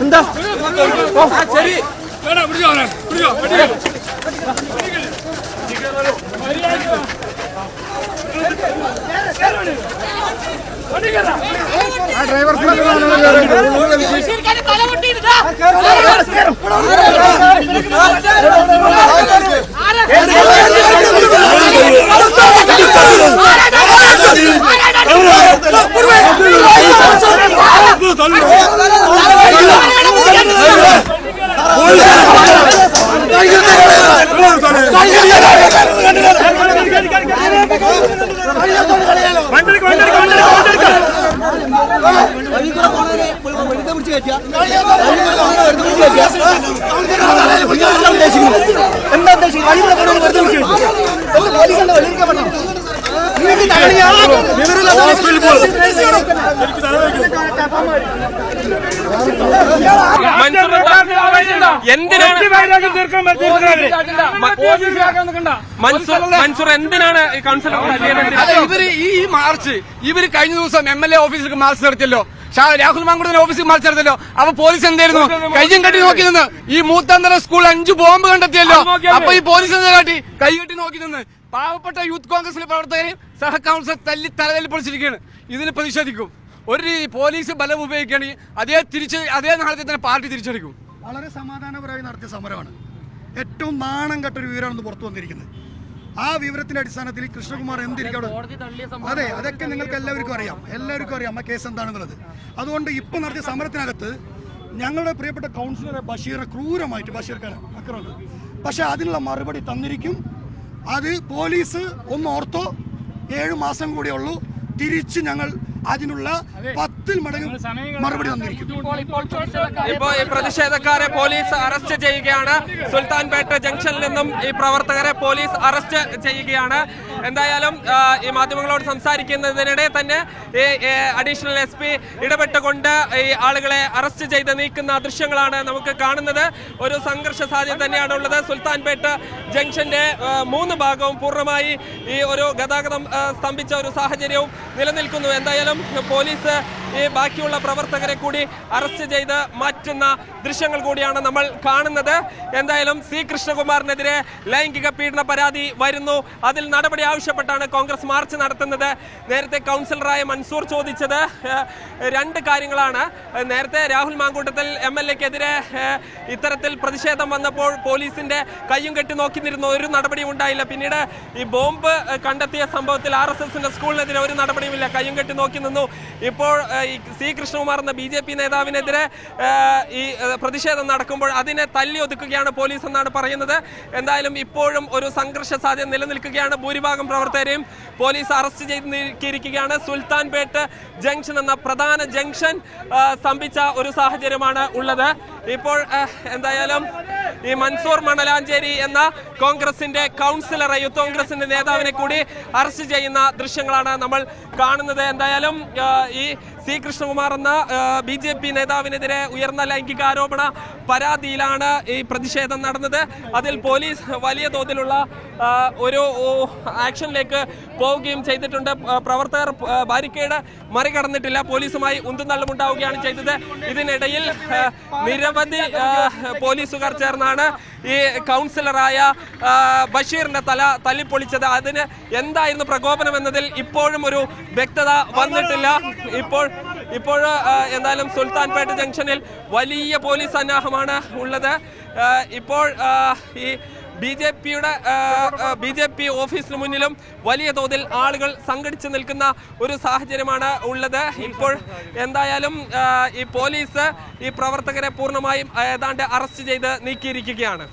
എന്താ ശരി ഡ്രൈവർ മൻസൂർ എന്തിനാണ് ഈ മാർച്ച് ഇവര് കഴിഞ്ഞ ദിവസം MLA ഓഫീസിലേക്ക് മാർച്ച് നടത്തിയല്ലോ, രാഹുൽ മാങ്കുടത്തിന്റെ ഓഫീസിൽ മാർച്ച് നടത്തിയല്ലോ. അപ്പൊ പോലീസ് എന്തായിരുന്നു കയ്യും കെട്ടി നോക്കി നിന്ന്? ഈ മൂത്താന്തര സ്കൂൾ 5 ബോംബ് കണ്ടെത്തിയല്ലോ. അപ്പൊ ഈ പോലീസ് എന്താ കാട്ടി? കൈ കെട്ടി നോക്കി നിന്ന് പാവപ്പെട്ട യൂത്ത് കോൺഗ്രസിലെ പ്രവർത്തകരെയും സഹ കൌൺസിലർ തലതല്ലി പൊളിച്ചിരിക്കുകയാണ്. ഇതിന് പ്രതിഷേധിക്കും. ഒരു രീതി പോലീസ് ബലം ഉപയോഗിക്കുകയാണെങ്കിൽ അതേ നാളത്തെ തന്നെ പാർട്ടി തിരിച്ചടിക്കും. വളരെ സമാധാനപരമായി നടത്തിയ സമരമാണ്. ഏറ്റവും നാണം കെട്ടൊരു വിവരമാണ് പുറത്തു വന്നിരിക്കുന്നത്. ആ വിവരത്തിന്റെ അടിസ്ഥാനത്തിൽ കൃഷ്ണകുമാർ എന്തിരിക്കവിടെ? അതെ, അതൊക്കെ നിങ്ങൾക്ക് എല്ലാവർക്കും അറിയാം ആ കേസ് എന്താണെന്നുള്ളത്. അതുകൊണ്ട് ഇപ്പൊ നടത്തിയ സമരത്തിനകത്ത് ഞങ്ങളുടെ പ്രിയപ്പെട്ട കൗൺസിലറെ ബഷീറിനെ ക്രൂരമായിട്ട് ആക്രമിച്ചു. പക്ഷെ അതിനുള്ള മറുപടി തന്നിരിക്കും. അത് പോലീസ് ഒന്ന് ഓർത്തോ, 7 മാസം കൂടിയേ ഉള്ളൂ. തിരിച്ച് ഞങ്ങൾ അതിനുള്ള 10 മടങ്ങ് മറുപടി തന്നിരിക്കും. ഇപ്പോൾ ഈ പ്രതിഷേധക്കാരെ പോലീസ് അറസ്റ്റ് ചെയ്യുകയാണ്. സുൽത്താൻപേട്ട ജംഗ്ഷനിൽ നിന്നും ഈ പ്രവർത്തകരെ പോലീസ് അറസ്റ്റ് ചെയ്യുകയാണ്. എന്തായാലും ഈ മാധ്യമങ്ങളോട് സംസാരിക്കുന്നതിനിടെ തന്നെ ഈ അഡീഷണൽ SP ഇടപെട്ടുകൊണ്ട് ഈ ആളുകളെ അറസ്റ്റ് ചെയ്ത് നീക്കുന്ന ദൃശ്യങ്ങളാണ് നമുക്ക് കാണുന്നത്. ഒരു സംഘർഷ സാധ്യത തന്നെയാണ് ഉള്ളത്. സുൽത്താൻപേട്ട ജംഗ്ഷന്റെ 3 ഭാഗവും പൂർണ്ണമായി ഈ ഒരു ഗതാഗതം സ്തംഭിച്ച ഒരു സാഹചര്യവും നിലനിൽക്കുന്നു. എന്തായാലും പോലീസ് ഈ ബാക്കിയുള്ള പ്രവർത്തകരെ കൂടി അറസ്റ്റ് ചെയ്ത് മാറ്റുന്ന ദൃശ്യങ്ങൾ കൂടിയാണ് നമ്മൾ കാണുന്നത്. എന്തായാലും C കൃഷ്ണകുമാറിനെതിരെ ലൈംഗിക പീഡന പരാതി വരുന്നു. അതിൽ നടപടി ആവശ്യപ്പെട്ടാണ് കോൺഗ്രസ് മാർച്ച് നടത്തുന്നത്. നേരത്തെ കൗൺസിലറായ മൻസൂർ ചോദിച്ചത് 2 കാര്യങ്ങളാണ്. നേരത്തെ രാഹുൽ മാങ്കൂട്ടത്തിൽ MLAക്കെതിരെ ഇത്തരത്തിൽ പ്രതിഷേധം വന്നപ്പോൾ പോലീസിന്റെ കയ്യും കെട്ടി നോക്കി നിന്നു, ഒരു നടപടിയും ഉണ്ടായില്ല. പിന്നീട് ഈ ബോംബ് കണ്ടെത്തിയ സംഭവത്തിൽ RSSന്റെ സ്കൂളിനെതിരെ ഒരു നടപടിയുമില്ല, കയ്യും കെട്ടി നോക്കി നിന്നു. ഇപ്പോൾ C കൃഷ്ണകുമാർ എന്ന BJP നേതാവിനെതിരെ ഈ പ്രതിഷേധം നടക്കുമ്പോൾ അതിനെ തല്ലി ഒതുക്കുകയാണ് പോലീസ് എന്നാണ് പറയുന്നത്. എന്തായാലും ഇപ്പോഴും ഒരു സംഘർഷ സാധ്യത നിലനിൽക്കുകയാണ്. ഭൂരിഭാഗം പ്രവർത്തകരെയും പോലീസ് അറസ്റ്റ് ചെയ്ത് നീക്കിയിരിക്കുകയാണ്. സുൽത്താൻപേട്ട് ജംഗ്ഷൻ എന്ന പ്രധാന ജംഗ്ഷൻ സ്തംഭിച്ച ഒരു സാഹചര്യമാണ് ഉള്ളത്. ഇപ്പോൾ എന്തായാലും ഈ മൻസൂർ മണലാഞ്ചേരി എന്ന കോൺഗ്രസിന്റെ കൗൺസിലറെ, യൂത്ത് കോൺഗ്രസിന്റെ നേതാവിനെ കൂടി അറസ്റ്റ് ചെയ്യുന്ന ദൃശ്യങ്ങളാണ് നമ്മൾ കാണുന്നത്. എന്തായാലും ഈ C കൃഷ്ണകുമാർ എന്ന BJP നേതാവിനെതിരെ ഉയർന്ന ലൈംഗികാരോപണ പരാതിയിലാണ് ഈ പ്രതിഷേധം നടന്നത്. അതിൽ പോലീസ് വലിയ തോതിലുള്ള ഒരു ആക്ഷനിലേക്ക് പോവുകയും ചെയ്തിട്ടുണ്ട്. പ്രവർത്തകർ ബാരിക്കേഡ് മറികടന്നിട്ടില്ല, പോലീസുമായി ഉന്തും ഉണ്ടാവുകയാണ് ചെയ്തത്. ഇതിനിടയിൽ നിരവധി പോലീസുകാർ ചേർന്നാണ് ഈ കൗൺസിലറായ ബഷീറിന്റെ തല തല്ലിപ്പൊളിച്ചത്. അതിന് എന്തായിരുന്നു പ്രകോപനം എന്നതിൽ ഇപ്പോഴും ഒരു വ്യക്തത വന്നിട്ടില്ല. ഇപ്പോൾ എന്തായാലും സുൽത്താൻപേട്ട ജംഗ്ഷനിൽ വലിയ പോലീസ് സന്നാഹമാണ് ഉള്ളത്. ഇപ്പോൾ ഈ BJP ഓഫീസിന് മുന്നിലും വലിയ തോതിൽ ആളുകൾ സംഘടിച്ചു നിൽക്കുന്ന ഒരു സാഹചര്യമാണ് ഉള്ളത്. ഇപ്പോൾ എന്തായാലും ഈ പോലീസ് ഈ പ്രവർത്തകരെ പൂർണ്ണമായും ഏതാണ്ട് അറസ്റ്റ് ചെയ്ത് നീക്കിയിരിക്കുകയാണ്.